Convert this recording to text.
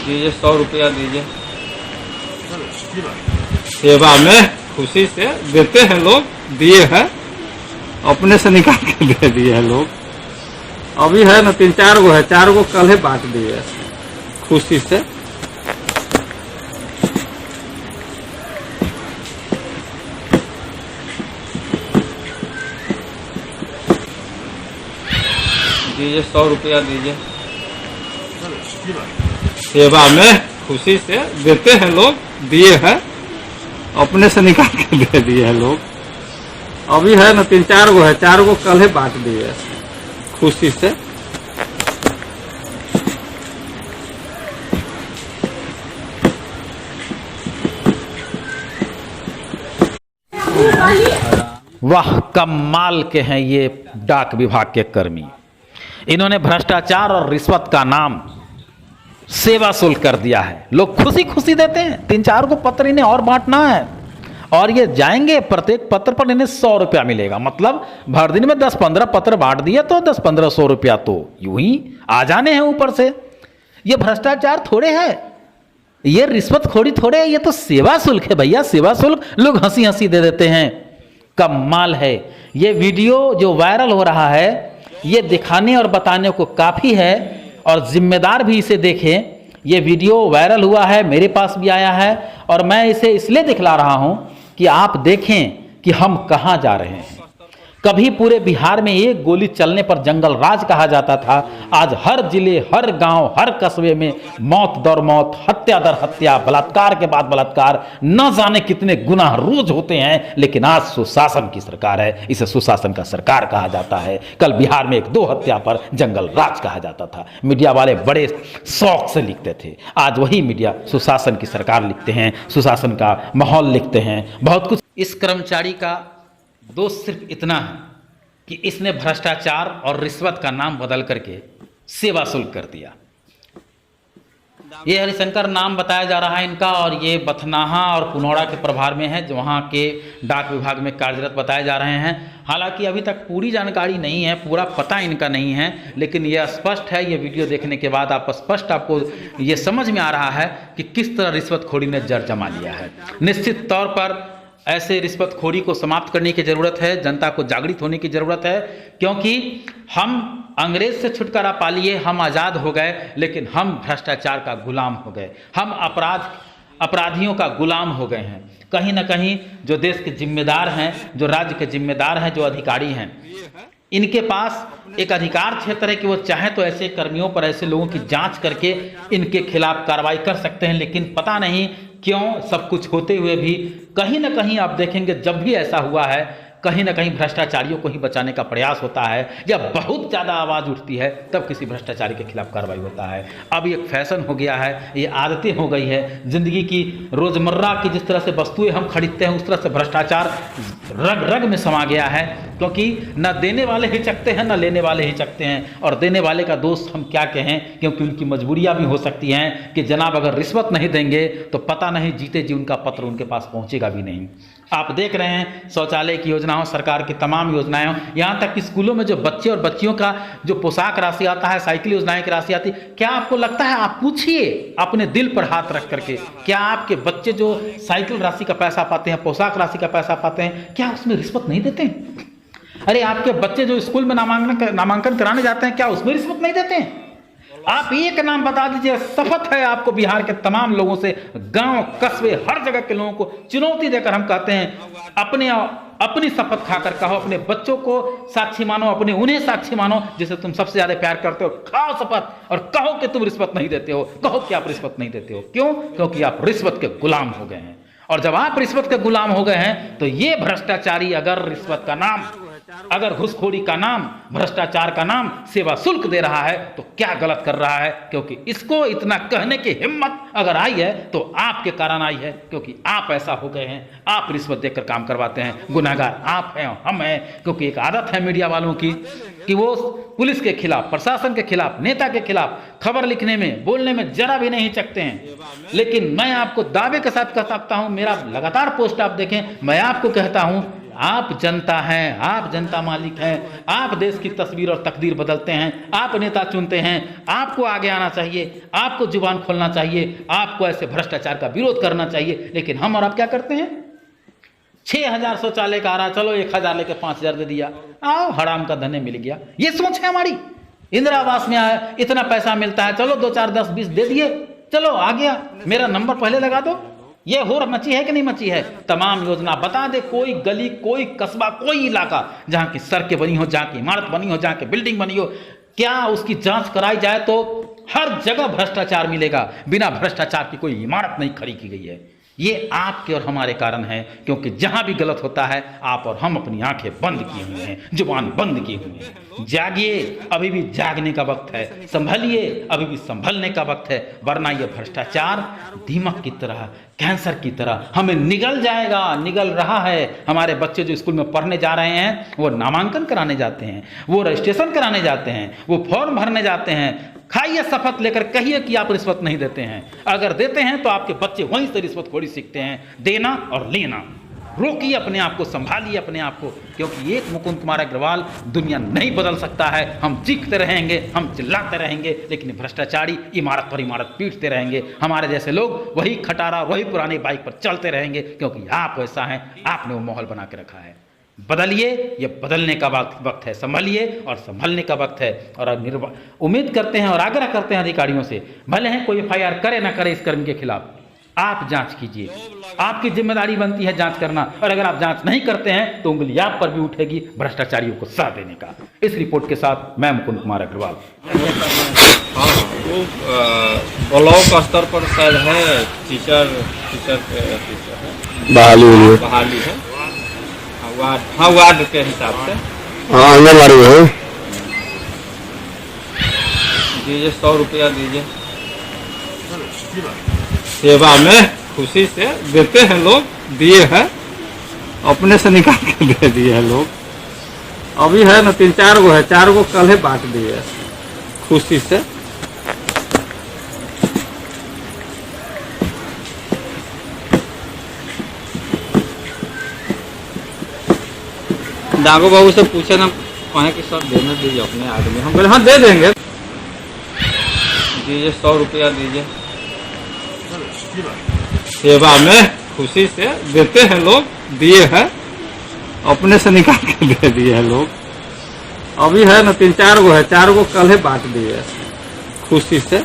दीजिए 100 रुपया दीजिए। सेवा में खुशी से देते हैं लोग, दिए हैं, अपने से निकाल के दे दिए हैं लोग। अभी है ना 3-4 गो है, 4 गो कल ही बांट दिए खुशी से। दीजिए 100 रुपया दीजिए। सेवा में खुशी से देते हैं लोग, दिए हैं, अपने से निकाल के दे दिए हैं लोग। अभी है ना 3-4 गो है, 4 गो कल ही बांट दिए खुशी से। वाह, कमाल के हैं ये डाक विभाग के कर्मी। इन्होंने भ्रष्टाचार और रिश्वत का नाम सेवा शुल्क कर दिया है। लोग खुशी खुशी देते हैं। 3-4 को पत्र इन्हें और बांटना है और ये जाएंगे, प्रत्येक पत्र पर इन्हें 100 रुपया मिलेगा। मतलब भर दिन में 10-15 पत्र बांट दिए तो 10-1500 रुपया तो यूं ही आ जाने हैं ऊपर से। ये भ्रष्टाचार थोड़े है, ये रिश्वतखोरी थोड़े है, ये तो सेवा शुल्क है भैया, सेवा शुल्क। लोग हंसी हंसी दे देते हैं। कमाल है। ये वीडियो जो वायरल हो रहा है ये दिखाने और बताने को काफ़ी है और जिम्मेदार भी इसे देखें। ये वीडियो वायरल हुआ है, मेरे पास भी आया है और मैं इसे इसलिए दिखला रहा हूं कि आप देखें कि हम कहां जा रहे हैं। कभी पूरे बिहार में एक गोली चलने पर जंगल राज कहा जाता था, आज हर जिले, हर गांव, हर कस्बे में मौत दर मौत, हत्या दर हत्या, बलात्कार के बाद बलात्कार, न जाने कितने गुनाह रोज होते हैं। लेकिन आज सुशासन की सरकार है, इसे सुशासन का सरकार कहा जाता है। कल बिहार में 1-2 हत्या पर जंगल राज कहा जाता था। मीडिया वाले बड़े शौक से लिखते थे, आज वही मीडिया सुशासन की सरकार लिखते हैं, सुशासन का माहौल लिखते हैं, बहुत कुछ। इस कर्मचारी का दोष सिर्फ इतना है कि इसने भ्रष्टाचार और रिश्वत का नाम बदल करके सेवा शुल्क कर दिया। ये हरिशंकर नाम बताया जा रहा है इनका और ये बथनाहा और पुनौरा के प्रभार में है, जो वहाँ के डाक विभाग में कार्यरत बताए जा रहे हैं। हालांकि अभी तक पूरी जानकारी नहीं है, पूरा पता इनका नहीं है, लेकिन यह स्पष्ट है, ये वीडियो देखने के बाद आपको ये समझ में आ रहा है कि किस तरह रिश्वतखोरी ने जड़ जमा लिया है। निश्चित तौर पर ऐसे रिश्वतखोरी को समाप्त करने की ज़रूरत है, जनता को जागृत होने की ज़रूरत है, क्योंकि हम अंग्रेज से छुटकारा पा लिए, हम आज़ाद हो गए, लेकिन हम भ्रष्टाचार का गुलाम हो गए, हम अपराधियों का गुलाम हो गए हैं। कहीं ना कहीं जो देश के जिम्मेदार हैं, जो राज्य के जिम्मेदार हैं, जो अधिकारी हैं, इनके पास एक अधिकार क्षेत्र है कि वो चाहे तो ऐसे कर्मियों पर, ऐसे लोगों की जांच करके इनके खिलाफ कार्रवाई कर सकते हैं। लेकिन पता नहीं क्यों सब कुछ होते हुए भी कहीं ना कहीं आप देखेंगे जब भी ऐसा हुआ है, कहीं ना कहीं भ्रष्टाचारियों को ही बचाने का प्रयास होता है, या बहुत ज़्यादा आवाज़ उठती है तब किसी भ्रष्टाचारी के खिलाफ कार्रवाई होता है। अब ये फैशन हो गया है, ये आदतें हो गई है ज़िंदगी की। रोज़मर्रा की जिस तरह से वस्तुएं हम खरीदते हैं उस तरह से भ्रष्टाचार रग रग में समा गया है, क्योंकि न देने वाले हिचकते हैं न लेने वाले हिचकते हैं। और देने वाले का दोष हम क्या कहें, क्योंकि उनकी मजबूरियाँ भी हो सकती हैं कि जनाब अगर रिश्वत नहीं देंगे तो पता नहीं जीते जी उनका पत्र उनके पास पहुँचेगा भी नहीं। आप देख रहे हैं शौचालय की योजनाओं, सरकार की तमाम योजनाएं, यहाँ तक कि स्कूलों में जो बच्चे और बच्चियों का जो पोशाक राशि आता है, साइकिल योजनाएं की राशि आती है, क्या आपको लगता है, आप पूछिए अपने दिल पर हाथ रख करके, क्या आपके बच्चे जो साइकिल राशि का पैसा पाते हैं, पोशाक राशि का पैसा पाते हैं, क्या उसमें रिश्वत नहीं देते हैं? अरे आपके बच्चे जो स्कूल में नामांकन कराने जाते हैं, क्या उसमें रिश्वत नहीं देते हैं? आप एक नाम बता दीजिए, शपथ है आपको बिहार के तमाम लोगों से, गांव कस्बे हर जगह के लोगों को चुनौती देकर हम कहते हैं, अपनी शपथ खाकर कहो, अपने बच्चों को साक्षी मानो, अपने उन्हें साक्षी मानो जिसे तुम सबसे ज्यादा प्यार करते हो, खाओ शपथ और कहो कि तुम रिश्वत नहीं देते हो, कहो कि आप रिश्वत नहीं देते हो। क्यों? क्योंकि आप रिश्वत के गुलाम हो गए हैं। और जब आप रिश्वत के गुलाम हो गए हैं तो ये भ्रष्टाचारी अगर रिश्वत का नाम, अगर घुसखोरी का नाम, भ्रष्टाचार का नाम सेवा शुल्क दे रहा है तो क्या गलत कर रहा है? क्योंकि इसको इतना कहने की हिम्मत अगर आई है तो आपके कारण आई है, क्योंकि आप ऐसा हो गए हैं, आप रिश्वत देकर काम करवाते हैं। गुनहगार आप हैं, हम हैं, क्योंकि एक आदत है मीडिया वालों की कि वो पुलिस के खिलाफ, प्रशासन के खिलाफ, नेता के खिलाफ खबर लिखने में, बोलने में जरा भी नहीं हिचकते हैं। लेकिन मैं आपको दावे के साथ कह सकता हूं, मेरा लगातार पोस्ट आप देखें, मैं आपको कहता हूं आप जनता हैं, आप जनता मालिक हैं, आप देश की तस्वीर और तकदीर बदलते हैं, आप नेता चुनते हैं, आपको आगे आना चाहिए, आपको जुबान खोलना चाहिए, आपको ऐसे भ्रष्टाचार का विरोध करना चाहिए। लेकिन हम और आप क्या करते हैं? 6,000 शौचालय का आ रहा, चलो 1,000 लेके 5,000 दे दिया, आओ हराम का धने मिल गया। ये सोच है हमारी। इंदिरा आवास में आया, इतना पैसा मिलता है, चलो 2, 4, 10, 20 दे दिए, चलो आ गया, मेरा नंबर पहले लगा दो। ये होर मची है कि नहीं मची है? तमाम योजना बता दे, कोई गली, कोई कस्बा, कोई इलाका जहां की सड़कें बनी हो, जहां की इमारत बनी हो, जहां की बिल्डिंग बनी हो, क्या उसकी जांच कराई जाए तो हर जगह भ्रष्टाचार मिलेगा। बिना भ्रष्टाचार की कोई इमारत नहीं खड़ी की गई है। ये आपके और हमारे कारण है, क्योंकि जहां भी गलत होता है आप और हम अपनी आंखें बंद किए हुए हैं, जुबान बंद किए हुए हैं। जागिए, अभी भी जागने का वक्त है। संभलिए, अभी भी संभलने का वक्त है, वरना यह भ्रष्टाचार दीमक की तरह, कैंसर की तरह हमें निगल जाएगा, निगल रहा है। हमारे बच्चे जो स्कूल में पढ़ने जा रहे हैं, वो नामांकन कराने जाते हैं, वो रजिस्ट्रेशन कराने जाते हैं, वो फॉर्म भरने जाते हैं। खाइए शपथ लेकर, कहिए कि आप रिश्वत नहीं देते हैं। अगर देते हैं तो आपके बच्चे वहीं से रिश्वतखोरी सीखते हैं, देना और लेना। रोकिए अपने आप को, संभालिए अपने आप को, क्योंकि एक मुकुंद कुमार अग्रवाल दुनिया नहीं बदल सकता है। हम चीखते रहेंगे, हम चिल्लाते रहेंगे, लेकिन भ्रष्टाचारी इमारत पर इमारत पीटते रहेंगे। हमारे जैसे लोग वही खटारा, वही पुरानी बाइक पर चलते रहेंगे, क्योंकि आप वैसा हैं, आपने वो माहौल बना के रखा है। बदलिए, ये बदलने का वक्त है, संभलिए और संभलने का वक्त है। और उम्मीद करते हैं और आग्रह करते हैं अधिकारियों से, भले हैं कोई FIR करे ना करे इस कर्मी के खिलाफ, आप जांच कीजिए। आपकी जिम्मेदारी बनती है जांच करना, और अगर आप जांच नहीं करते हैं तो उंगली आप पर भी उठेगी भ्रष्टाचारियों को साथ देने का। इस रिपोर्ट के साथ मैं मुकुंद कुमार अग्रवाल। वो ब्लॉक स्तर पर शायद है, टीचर बहाली है, वार्ड के हिसाब से। हाँ, आंगनबाड़ी है। दीजिए 100 रुपया दीजिए, सेवा में खुशी से देते हैं लोग, दिए हैं, अपने से निकाल के दे दिए हैं लोग। अभी है ना 3-4 गो है, 4 गो कल ही बांट दिए खुशी से। डागो बाबू से पूछे ना, कहे कि सर देने दीजिए अपने आदमी। हम बोले हाँ दे देंगे, दीजिए 100 रुपया दीजिए, सेवा में खुशी से देते हैं लोग, दिए हैं, अपने से निकाल के दे दिए हैं लोग। अभी है ना 3-4 गो है, 4 गो कल ही बांट दिए खुशी से।